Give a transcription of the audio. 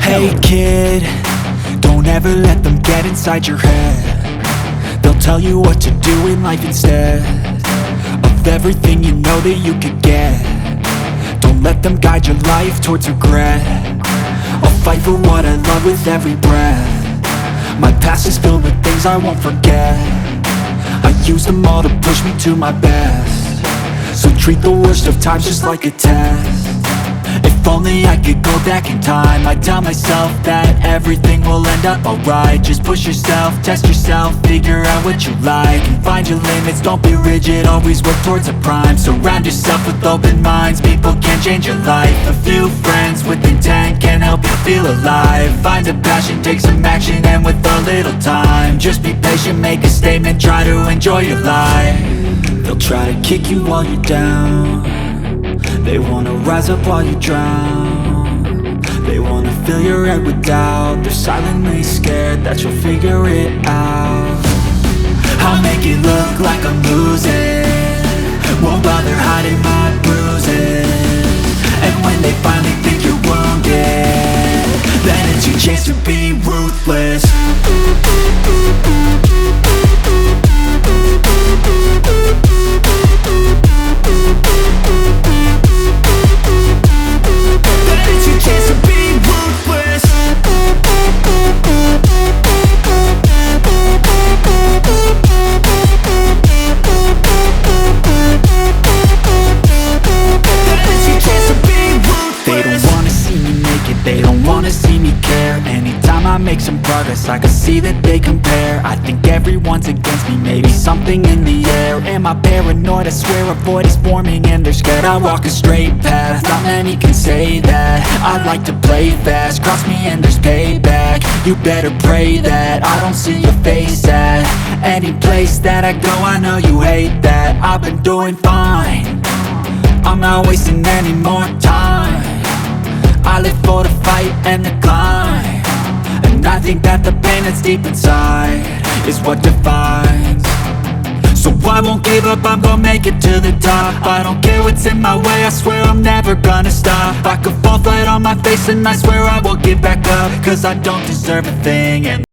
Hey kid, don't ever let them get inside your head. They'll tell you what to do in life instead of everything you know that you could get. Don't let them guide your life towards regret. I'll fight for what I love with every breath. My past is filled with things I won't forget. I use them all to push me to my best. So treat the worst of times just like a test. If only I could go back in time, I'd tell myself that everything will end up alright. Just push yourself, test yourself, figure out what you like, and find your limits, don't be rigid, always work towards a prime. Surround yourself with open minds, people can change your life. A few friends with intent can help you feel alive. Find a passion, take some action, and with a little time, just be patient, make a statement, try to enjoy your life. They'll try to kick you while you're down. They wanna rise up while you drown. They wanna fill your head with doubt. They're silently scared that you'll figure it out. I'll make it look like I'm losing, won't bother hiding my bruises. And when they finally think you're wounded, then it's your chance to be ruthless. They don't wanna see me care. Anytime I make some progress, I can see that they compare. I think everyone's against me, maybe something in the air. Am I paranoid? I swear a void is forming and they're scared I walk a straight path. Not many can say that. I like to play fast, cross me and there's payback. You better pray that I don't see your face at any place that I go. I know you hate that. I've been doing fine, I'm not wasting any more time. I live for the fight and the climb, and I think that the pain that's deep inside is what defines. So I won't give up, I'm gonna make it to the top. I don't care what's in my way, I swear I'm never gonna stop. I could fall flat on my face and I swear I will get back up, cause I don't deserve a thing. And